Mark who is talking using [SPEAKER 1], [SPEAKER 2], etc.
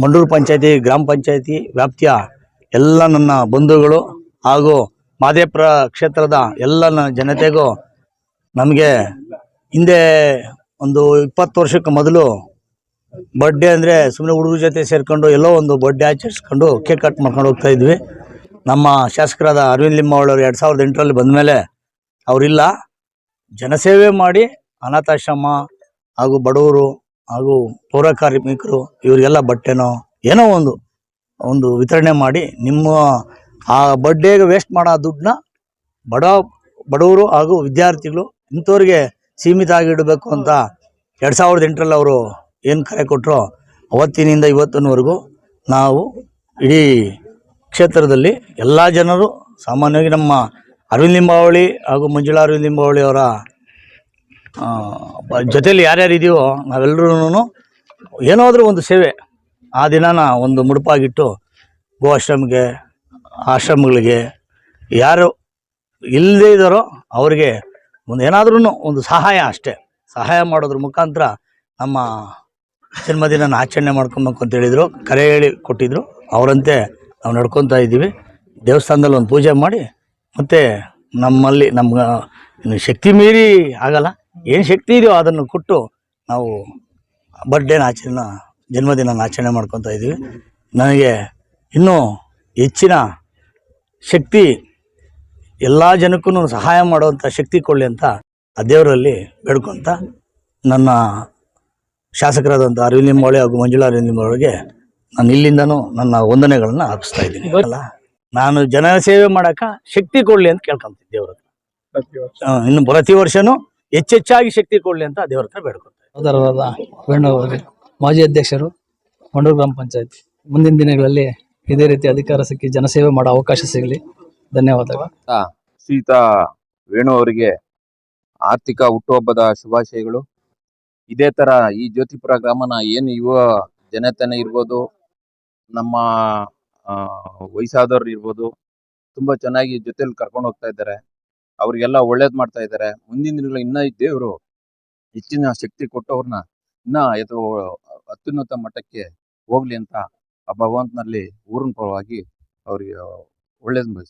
[SPEAKER 1] ಮಂಡೂರು ಪಂಚಾಯತಿ ಗ್ರಾಮ ಪಂಚಾಯತಿ ವ್ಯಾಪ್ತಿಯ ಎಲ್ಲ ನನ್ನ ಬಂಧುಗಳು ಹಾಗೂ ಮಾದೇಪುರ ಕ್ಷೇತ್ರದ ಎಲ್ಲ ನನ್ನ ಜನತೆಗೂ ನಮಗೆ ಹಿಂದೆ ಒಂದು 20 ವರ್ಷಕ್ಕೆ ಮೊದಲು ಬರ್ಡೇ ಅಂದರೆ ಸುಮ್ಮನೆ ಹುಡುಗರ ಜೊತೆ ಸೇರಿಕೊಂಡು ಎಲ್ಲೋ ಒಂದು ಬರ್ಡೇ ಆಚರಿಸ್ಕೊಂಡು ಕೇಕ್ ಕಟ್ ಮಾಡ್ಕೊಂಡು ಹೋಗ್ತಾ ಇದ್ವಿ. ನಮ್ಮ ಶಾಸಕರಾದ ಅರವಿಂದ್ ಲಿಂಬಾವಳಿ ಅವರು 2008ರಲ್ಲಿ ಬಂದ ಮೇಲೆ ಅವರಿಲ್ಲ, ಜನಸೇವೆ ಮಾಡಿ ಅನಾಥಾಶ್ರಮ ಹಾಗೂ ಬಡವರು ಹಾಗೂ ಪೌರ ಕಾರ್ಮಿಕರು ಇವರಿಗೆಲ್ಲ ಬಟ್ಟೆನೋ ಏನೋ ಒಂದು ವಿತರಣೆ ಮಾಡಿ ನಿಮ್ಮ ಆ ಬರ್ಡೇಗೆ ವೇಸ್ಟ್ ಮಾಡೋ ದುಡ್ಡನ್ನ ಬಡವರು ಹಾಗೂ ವಿದ್ಯಾರ್ಥಿಗಳು ಇಂಥವ್ರಿಗೆ ಸೀಮಿತ ಆಗಿಡಬೇಕು ಅಂತ 2008ರಲ್ಲಿ ಅವರು ಏನು ಕರೆ ಕೊಟ್ಟರೋ ಅವತ್ತಿನಿಂದ ಇವತ್ತಿನವರೆಗೂ ನಾವು ಇಡೀ ಕ್ಷೇತ್ರದಲ್ಲಿ ಎಲ್ಲ ಜನರು ಸಾಮಾನ್ಯವಾಗಿ ನಮ್ಮ ಅರವಿಂದ್ ಲಿಂಬಾವಳಿ ಹಾಗೂ ಮಂಜುಳಾ ಅರವಿಂದ್ ಲಿಂಬಾವಳಿ ಅವರ ಜೊತೆಯಲ್ಲಿ ಯಾರ್ಯಾರು ಇದೆಯೋ ನಾವೆಲ್ಲರೂ ಏನಾದರೂ ಒಂದು ಸೇವೆ ಆ ದಿನಾನ ಒಂದು ಮುಡುಪಾಗಿಟ್ಟು ಗೋ ಆಶ್ರಮಗಳಿಗೆ ಯಾರು ಇಲ್ಲದೇ ಇದ್ದಾರೋ ಅವರಿಗೆ ಏನಾದ್ರೂ ಒಂದು ಸಹಾಯ, ಅಷ್ಟೇ ಸಹಾಯ ಮಾಡೋದ್ರ ಮುಖಾಂತರ ನಮ್ಮ ಜನ್ಮದಿನ ಆಚರಣೆ ಮಾಡ್ಕೊಬೇಕು ಅಂತ ಹೇಳಿದರು, ಕರೆ ಹೇಳಿ ಕೊಟ್ಟಿದ್ದರು. ಅವರಂತೆ ನಾವು ನಡ್ಕೊತಾ ಇದ್ದೀವಿ. ದೇವಸ್ಥಾನದಲ್ಲಿ ಒಂದು ಪೂಜೆ ಮಾಡಿ ಮತ್ತು ನಮ್ಮಲ್ಲಿ ನಮ್ಗೆ ಶಕ್ತಿ ಮೀರಿ ಆಗಲ್ಲ, ಏನು ಶಕ್ತಿ ಇದೆಯೋ ಅದನ್ನು ಕೊಟ್ಟು ನಾವು ಜನ್ಮದಿನ ಆಚರಣೆ ಮಾಡ್ಕೊತಾ ಇದ್ದೀವಿ. ನನಗೆ ಇನ್ನೂ ಹೆಚ್ಚಿನ ಶಕ್ತಿ ಎಲ್ಲ ಜನಕ್ಕೂ ಸಹಾಯ ಮಾಡುವಂಥ ಶಕ್ತಿ ಕೊಡಲಿ ಅಂತ ಆ ದೇವರಲ್ಲಿ ಬೇಡ್ಕೊತ ನನ್ನ ಶಾಸಕರಾದಂಥ ಅರವಿಂದ್ ಲಿಂಬಾವಳಿ ಹಾಗೂ ಮಂಜುಳಾ ಅರವಿಂದ್ ಲಿಂಬಾವಳಿಗೆ ನಾನು ಇಲ್ಲಿಂದನೂ ನನ್ನ ವಂದನೆಗಳನ್ನು ಅರ್ಪಿಸ್ತಾ ಇದ್ದೀನಿ. ಅಲ್ಲ, ನಾನು ಜನ ಸೇವೆ ಮಾಡೋಕೆ ಶಕ್ತಿ ಕೊಡಲಿ ಅಂತ ಕೇಳ್ಕೊಂತೀನಿ ದೇವ್ರ ಹತ್ರ. ಇನ್ನು ಪ್ರತಿ ವರ್ಷವೂ ಹೆಚ್ಚೆಚ್ಚಾಗಿ ಶಕ್ತಿ ಕೊಡಲಿ ಅಂತ ದೇವ್ರ ಹತ್ರ ಬೇಡ್ಕೊತೀನಿ.
[SPEAKER 2] ಮಾಜಿ ಅಧ್ಯಕ್ಷರು ಮಂಡೂರು ಗ್ರಾಮ ಪಂಚಾಯತಿ. ಮುಂದಿನ ದಿನಗಳಲ್ಲಿ ಇದೇ ರೀತಿ ಅಧಿಕಾರ ಸಿಕ್ಕಿ ಜನಸೇವೆ ಮಾಡೋ ಅವಕಾಶ ಸಿಗಲಿ. ಧನ್ಯವಾದಗಳು.
[SPEAKER 3] ಶ್ರೀಯುತ ವೇಣು ಅವರಿಗೆ ಆರ್ಥಿಕ ಹುಟ್ಟುಹಬ್ಬದ ಶುಭಾಶಯಗಳು. ಇದೇ ತರ ಈ ಜ್ಯೋತಿಪುರ ಗ್ರಾಮನ ಏನು ಯುವ ಜನತೆನೇ ಇರ್ಬೋದು, ನಮ್ಮ ವಯಸ್ಸಾದವ್ರು ಇರ್ಬೋದು, ತುಂಬಾ ಚೆನ್ನಾಗಿ ಜೊತೆಲಿ ಕರ್ಕೊಂಡು ಹೋಗ್ತಾ ಇದ್ದಾರೆ. ಅವ್ರಿಗೆಲ್ಲ ಒಳ್ಳೇದ್ ಮಾಡ್ತಾ ಇದ್ದಾರೆ. ಮುಂದಿನ ದಿನಗಳು ಇನ್ನ ದೇವರು ಹೆಚ್ಚಿನ ಶಕ್ತಿ ಕೊಟ್ಟವ್ರನ್ನ ಇನ್ನ ಅತ್ಯುನ್ನತ ಮಟ್ಟಕ್ಕೆ ಹೋಗ್ಲಿ ಅಂತ ಆ ಭಗವಂತನಲ್ಲಿ ಊರಿನ ಪರವಾಗಿ ಅವ್ರಿಗೆ ಒಳ್ಳೇದ್ ಬಯಸ್ತೀನಿ.